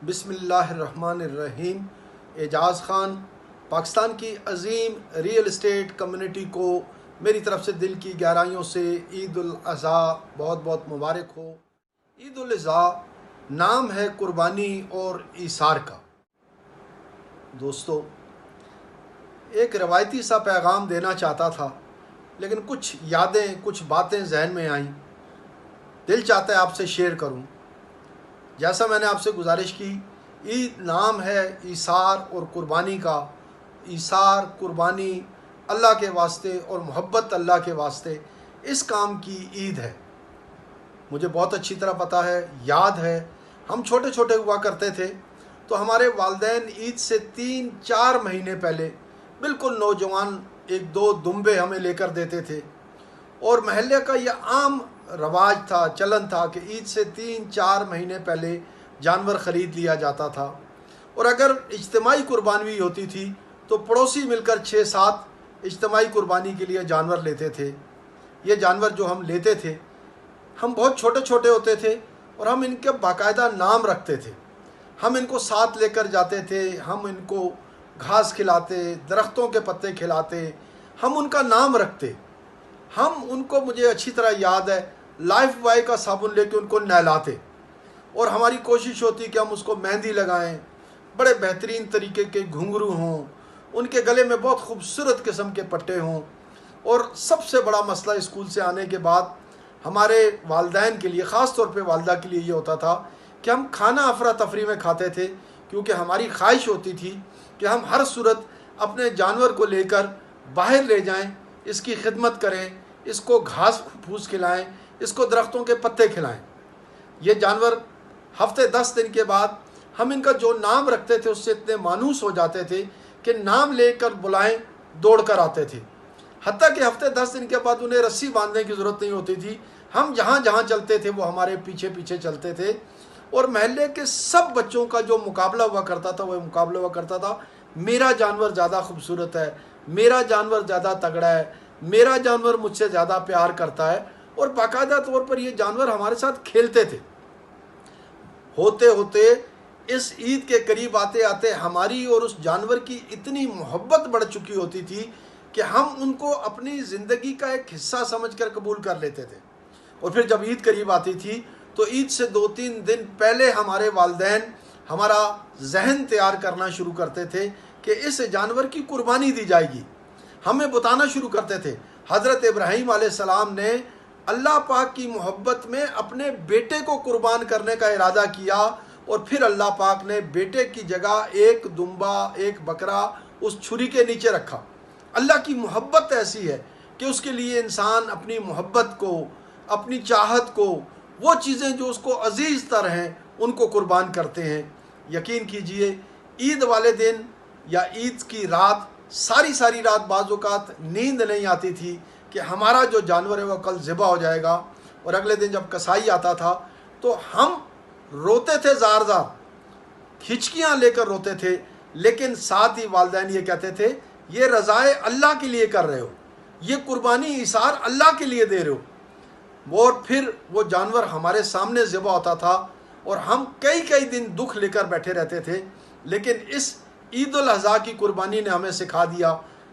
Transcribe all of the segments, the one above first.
बिस्मिल्लाहिर्रहमानिर्रहीम। एजाज़ ख़ान पाकिस्तान की अज़ीम real estate community को मेरी तरफ़ से दिल की गहराइयों से ईद उल अज़हा बहुत बहुत मुबारक हो। ईद उल अज़हा नाम है कुर्बानी और ईसार का। दोस्तों, एक रवायती सा पैगाम देना चाहता था, लेकिन कुछ यादें कुछ बातें जहन में आईं, दिल चाहता है आपसे शेयर करूं। जैसा मैंने आपसे गुजारिश की, ईद नाम है ईसार और कुर्बानी का। ईसार कुर्बानी अल्लाह के वास्ते और मोहब्बत अल्लाह के वास्ते, इस काम की ईद है। मुझे बहुत अच्छी तरह पता है, याद है, हम छोटे छोटे हुआ करते थे तो हमारे वालिदैन ईद से 3-4 महीने पहले बिल्कुल नौजवान 1-2 दुम्बे हमें लेकर देते थे, और महल्ले का यह आम रवाज था, चलन था कि ईद से 3-4 महीने पहले जानवर ख़रीद लिया जाता था। और अगर इज्तिमाई कुर्बानी होती थी तो पड़ोसी मिलकर 6-7 इज्तिमाई कुर्बानी के लिए जानवर लेते थे। ये जानवर जो हम लेते थे, हम बहुत छोटे छोटे होते थे और हम इनके बाकायदा नाम रखते थे। हम इनको साथ लेकर जाते थे, हम इनको घास खिलाते, दरख्तों के पत्ते खिलाते, हम उनका नाम रखते। हम उनको, मुझे अच्छी तरह याद है, लाइफ बॉय का साबुन लेके उनको नहलाते, और हमारी कोशिश होती कि हम उसको मेहंदी लगाएं, बड़े बेहतरीन तरीके के घुंघरू हों, उनके गले में बहुत खूबसूरत किस्म के पट्टे हों। और सबसे बड़ा मसला स्कूल से आने के बाद हमारे वालिदैन के लिए, ख़ास तौर पे वालिदा के लिए ये होता था कि हम खाना अफरा तफरी में खाते थे, क्योंकि हमारी ख्वाहिश होती थी कि हम हर सूरत अपने जानवर को लेकर बाहर ले जाएं, इसकी खिदमत करें, इसको घास फूस खिलाएं, इसको दरख्तों के पत्ते खिलाएं। ये जानवर हफ्ते 10 दिन के बाद हम इनका जो नाम रखते थे उससे इतने मानूस हो जाते थे कि नाम लेकर बुलाएं दौड़ कर आते थे। हत्ता कि हफ्ते 10 दिन के बाद उन्हें रस्सी बांधने की ज़रूरत नहीं होती थी, हम जहाँ जहाँ चलते थे वो हमारे पीछे पीछे चलते थे। और महल्ले के सब बच्चों का जो मुकाबला हुआ करता था, वह मुकाबला हुआ करता था, मेरा जानवर ज़्यादा खूबसूरत है, मेरा जानवर ज़्यादा तगड़ा है, मेरा जानवर मुझसे ज़्यादा प्यार करता है। और बाकायदा तौर पर ये जानवर हमारे साथ खेलते थे। होते होते इस ईद के करीब आते आते हमारी और उस जानवर की इतनी मोहब्बत बढ़ चुकी होती थी कि हम उनको अपनी ज़िंदगी का एक हिस्सा समझकर कबूल कर लेते थे। और फिर जब ईद करीब आती थी तो ईद से 2-3 दिन पहले हमारे वालिदैन हमारा जहन तैयार करना शुरू करते थे कि इस जानवर की कुर्बानी दी जाएगी। हमें बताना शुरू करते थे। हज़रत इब्राहीम अलैहिस्सलाम ने अल्लाह पाक की मोहब्बत में अपने बेटे को कुर्बान करने का इरादा किया, और फिर अल्लाह पाक ने बेटे की जगह एक दुम्बा, एक बकरा उस छुरी के नीचे रखा। अल्लाह की मोहब्बत ऐसी है कि उसके लिए इंसान अपनी मोहब्बत को, अपनी चाहत को, वो चीज़ें जो उसको अजीज़ तर हैं, उनको कुर्बान करते हैं। यकीन कीजिए, ईद वाले दिन या ईद की रात सारी रात बाज़ औक़ात नींद नहीं आती थी कि हमारा जो जानवर है वो कल ज़िबा हो जाएगा। और अगले दिन जब कसाई आता था तो हम रोते थे, ज़ार ज़ार हिचकियाँ लेकर रोते थे, लेकिन साथ ही वालिदैन ये कहते थे, ये रज़ाए अल्लाह के लिए कर रहे हो, ये कुर्बानी ईसार अल्लाह के लिए दे रहे हो। और फिर वो जानवर हमारे सामने ज़िबा होता था और हम कई दिन दुख लेकर बैठे रहते थे। लेकिन इस ईद उल अज़हा की कुर्बानी ने हमें सिखा दिया,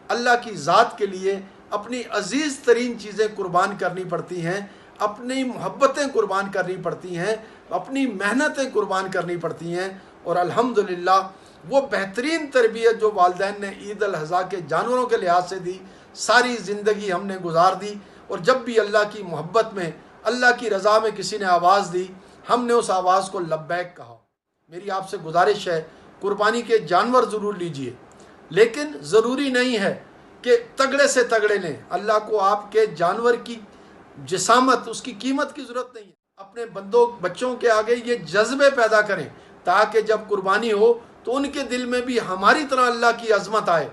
अल्लाह की ज़ात के लिए अपनी अजीज़ तरीन चीज़ें कुर्बान करनी पड़ती हैं, अपनी मोहब्बतें कुर्बान करनी पड़ती हैं, अपनी मेहनतें कुर्बान करनी पड़ती हैं। और अल्हम्दुलिल्लाह वो बेहतरीन तरबियत जो वालिदैन ने ईद उल अज़हा के जानवरों के लिहाज से दी, सारी ज़िंदगी हमने गुजार दी। और जब भी अल्लाह की मोहब्बत में, अल्लाह की रज़ा में किसी ने आवाज़ दी, हमने उस आवाज़ को लब्बैक कहा। मेरी आपसे गुजारिश है, कुर्बानी के जानवर ज़रूर लीजिए, लेकिन ज़रूरी नहीं है कि तगड़े से तगड़े लें। अल्लाह को आपके जानवर की जिसामत, उसकी कीमत की ज़रूरत नहीं है। अपने बच्चों के आगे ये जज्बे पैदा करें ताकि जब कुर्बानी हो तो उनके दिल में भी हमारी तरह अल्लाह की अज़मत आए,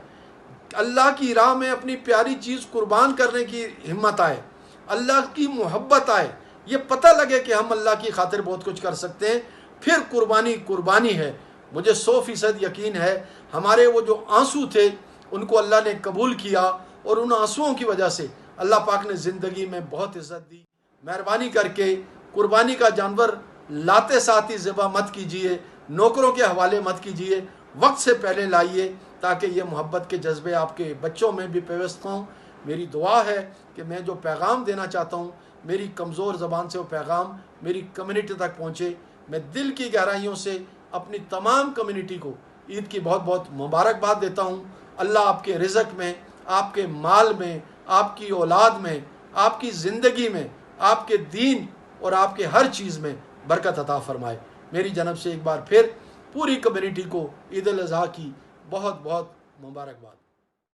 अल्लाह की राह में अपनी प्यारी चीज़ कुर्बान करने की हिम्मत आए, अल्लाह की मोहब्बत आए, ये पता लगे कि हम अल्लाह की खातिर बहुत कुछ कर सकते हैं। फिर कुर्बानी है। मुझे 100% यकीन है, हमारे वो जो आंसू थे उनको अल्लाह ने कबूल किया, और उन आंसुओं की वजह से अल्लाह पाक ने ज़िंदगी में बहुत इज़्ज़त दी। मेहरबानी करके कुर्बानी का जानवर लाते साथ ही ज़िबा मत कीजिए, نوکروں کے حوالے مت کیجیے، وقت سے پہلے لائیے تاکہ یہ محبت کے جذبے آپ کے بچوں میں بھی پیوست ہوں۔ میری دعا ہے کہ میں جو پیغام دینا چاہتا ہوں، میری کمزور زبان سے وہ پیغام میری کمیونٹی تک پہنچے۔ میں دل کی گہرائیوں سے اپنی تمام کمیونٹی کو عید کی بہت بہت مبارکباد دیتا ہوں۔ اللہ آپ کے رزق میں، آپ کے مال میں، آپ کی اولاد میں، آپ کی زندگی میں، آپ کے دین اور آپ کے ہر چیز میں برکت عطا فرمائے۔ میری جانب سے ایک بار پھر پوری کمیونٹی کو عید الاضحیٰ کی بہت بہت مبارکباد۔